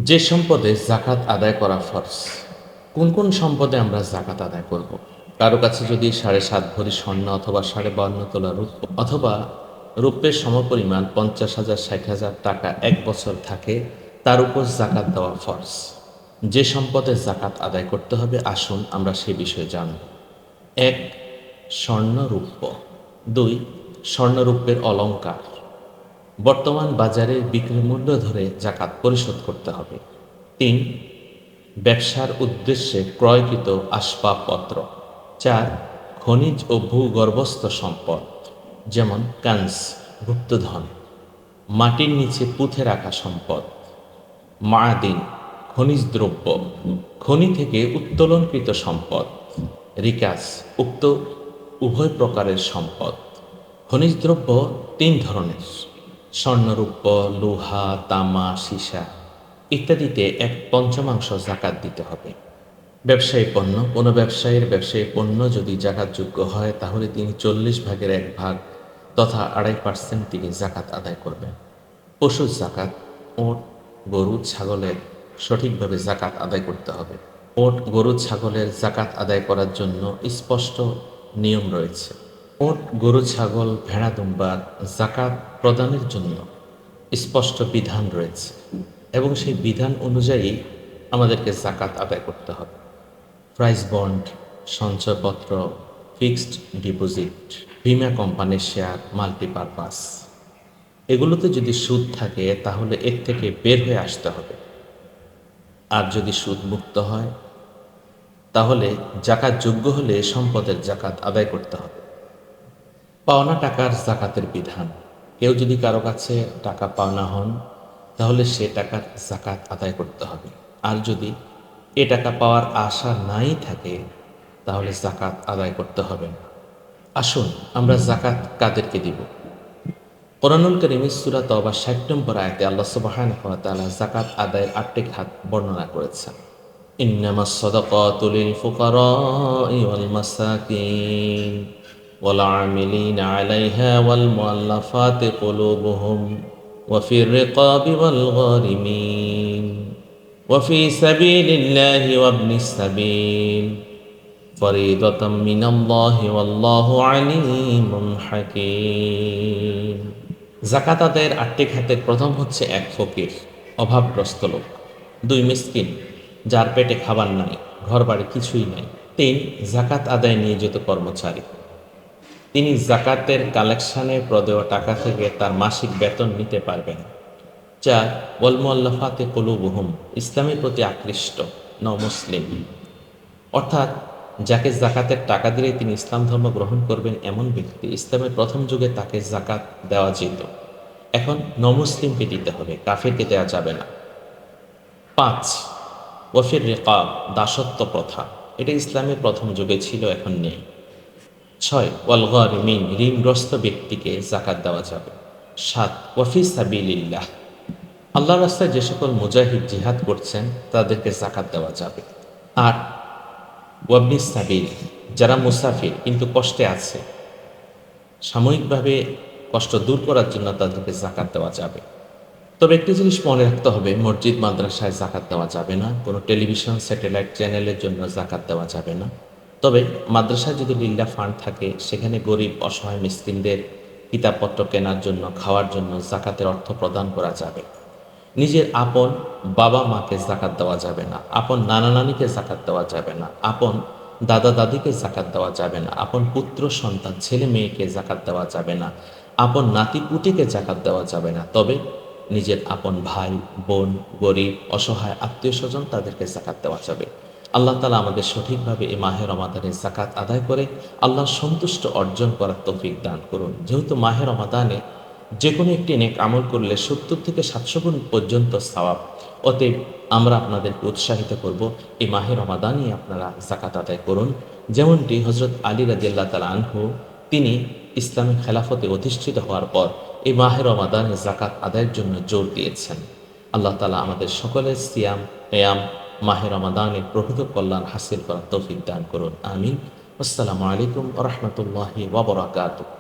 যে সম্পদে জাকাত আদায় করা ফরজ। কোন কোন সম্পদে আমরা জাকাত আদায় করব। কারো কাছে যদি 7.5 ভরি স্বর্ণ অথবা 52.5 তোলা রৌপ্য অথবা রৌপ্যের সমপরিমাণ 50,000 60,000 টাকা এক বছর থাকে, তার উপর জাকাত দেওয়া ফরজ। যে সম্পদে জাকাত আদায় করতে হবে, আসুন আমরা সে বিষয়ে জানব। 1. স্বর্ণ রৌপ্য। 2. স্বর্ণরৌপ্যের অলংকার। বর্তমান বাজারে বিক্রি মূল্য ধরে জাকাত পরিশোধ করতে হবে। 3. ব্যবসার উদ্দেশ্যে ক্রয়কৃত আসবাবপত্র। 4. খনিজ ও ভূগর্ভস্থ সম্পদ, যেমন কাঞ্জ, গুপ্তধন, মাটির নিচে পুঁতে রাখা সম্পদ। মায়াদিন, খনিজ দ্রব্য, খনি থেকে উত্তোলনকৃত সম্পদ। রিকাজ, উক্ত উভয় প্রকারের সম্পদ। খনিজ দ্রব্য 3 ধরনের: স্বর্ণরূপ্য, লোহা, তামা, সীসা ইত্যাদিতে 1/5 জাকাত দিতে হবে। ব্যবসায়ী পণ্য, কোনো ব্যবসায়ী পণ্য যদি জাকাতযোগ্য হয়, তাহলে তিনি 40 ভাগের 1 ভাগ তথা 2.5% তিনি জাকাত আদায় করবেন। পশুর জাকাত, ওট, গরু, ছাগলের সঠিকভাবে জাকাত আদায় করতে হবে। ওট, গরু, ছাগলের জাকাত আদায় করার জন্য স্পষ্ট নিয়ম রয়েছে। ওট, গরু, ছাগল, ভেড়া, দুম্বার জাকাত প্রদানের জন্য স্পষ্ট বিধান রয়েছে এবং সেই বিধান অনুযায়ী আমাদেরকে জাকাত আদায় করতে হবে। প্রাইস বন্ড, সঞ্চয়পত্র, ফিক্সড ডিপোজিট, বীমা কোম্পানির শেয়ার, মাল্টিপারপাস, এগুলোতে যদি সুদ থাকে তাহলে এর থেকে বের হয়ে আসতে হবে। আর যদি সুদ মুক্ত হয় তাহলে জাকাত যোগ্য হলে সম্পদের জাকাত আদায় করতে হবে। পাওনা টাকার জাকাতের বিধান: কেউ যদি কারো কাছে টাকা পাওনা হন, তাহলে সে টাকার জাকাত আদায় করতে হবে। আর যদি এ টাকা পাওয়ার আশা নাই থাকে, তাহলে জাকাত আদায় করতে হবে না। আসুন আমরা জাকাত কাদেরকে দিব। কোরআনুল কারীমে সূরা তাওবা 60 নম্বর আয়াতে আল্লাহ সুবহানাহু ওয়া তাআলা জাকাত আদায়ের 8টি খাত বর্ণনা করেছেন। ইন্নামাস সাদাকাতু লিল ফুকারাই ওয়াল মাসাকিন ওয়াল আমিলিনা আলাইহা ওয়াল মুআল্লাফাতি কুলুবুহুম ওয়া ফির রিকাবি ওয়াল গারিমিন ওয়া ফি সাবিলিল্লাহি ওয়া ইবনিস সাবিল ফরিদাতাম মিনাল্লাহি ওয়াল্লাহু আলিমুন হাকীম। জাকাত আদায়ের 8টি খাতের প্রথম হচ্ছে 1 ফকির, অভাবগ্রস্ত লোক। 2 মিসকিন, যার পেটে খাবার নাই, ঘর বাড়ি কিছুই নাই। 3 জাকাত আদায় নিয়োজিত কর্মচারী, তিনি জাকাতের কালেকশনে প্রদেয় টাকা থেকে তার মাসিক বেতন নিতে পারবেন। 4 ওয়াল মুআল্লাফাতি কুলুবুহুম, ইসলামের প্রতি আকৃষ্ট নমুসলিম, অর্থাৎ যাকে জাকাতের টাকা দিলে তিনি ইসলাম ধর্ম গ্রহণ করবেন এমন ব্যক্তি। ইসলামের প্রথম যুগে তাকে জাকাত দেওয়া যেত, এখন নমুসলিমকে দিতে হবে, কাফিরকে দেওয়া যাবে না। 5 ওয়াফির রিকাব, দাসত্ব প্রথা, এটা ইসলামের প্রথম যুগে ছিল, এখন নেই। 6 ওয়াল গারিমিন, ঋণগ্রস্ত ব্যক্তিকে জাকাত দেওয়া যাবে। 7 ওয়াফি সাবিলিল্লাহ, আল্লাহর রাস্তায় যে সকল মুজাহিদ জিহাদ করছেন তাদেরকে জাকাত দেওয়া যাবে। 8 ওয়াবনিস সাবিল, যারা মুসাফির কিন্তু কষ্টে আছে, সাময়িকভাবে কষ্ট দূর করার জন্য তাদেরকে জাকাত দেওয়া যাবে। তবে একটি জিনিস মনে রাখতে হবে, মসজিদ মাদ্রাসায় জাকাত দেওয়া যাবে না, কোনো টেলিভিশন স্যাটেলাইট চ্যানেলের জন্য জাকাত দেওয়া যাবে না। তবে মাদ্রাসায় যদি লিল্লাহ ফান্ড থাকে, সেখানে গরিব অসহায় মিসকিনদের কিতাবপত্র কেনার জন্য, খাওয়ার জন্য জাকাতের অর্থ প্রদান করা যাবে। নিজের আপন বাবা মাকে জাকাত দেওয়া যাবে না, আপন নানা নানিকে জাকাত দেওয়া যাবে না, আপন দাদা দাদিকে জাকাত দেওয়া যাবে না, আপন পুত্র সন্তান ছেলে মেয়েকে জাকাত দেওয়া যাবে না, আপন নাতি পুতিকে জাকাত দেওয়া যাবে না। তবে নিজের আপন ভাই বোন, গরিব অসহায় আত্মীয় স্বজন, তাদেরকে জাকাত দেওয়া যাবে। আল্লাহ তাআলা আমাদের সঠিকভাবে এই মাহে রমাদানে জাকাত আদায় করে আল্লাহর সন্তুষ্ট অর্জন করার তৌফিক দান করুন। যেহেতু মাহে রমাদানে যে কোনো একটি নেক আমল করলে 70 থেকে 700 গুণ পর্যন্ত সওয়াব, অতএব আমরা আপনাদেরকে উৎসাহিত করব এই মাহে রমাদানই আপনারা জাকাত আদায় করুন। যেমনটি হযরত আলী রাদিয়াল্লাহু তাআলা আনহু, তিনি ইসলামিক খেলাফতে অধিষ্ঠিত হওয়ার পর এই মাহে রমাদানে জাকাত আদায়ের জন্য জোর দিয়েছেন। আল্লাহ তাআলা আমাদের সকলের সিয়াম কিয়াম মাহে রমাদানে প্রকৃত কল্যাণ হাসিল করার তৌফিক দান করুন। আমিন। আসসালামু আলাইকুম ওয়া রাহমাতুল্লাহি ওয়া বারাকাতুহু।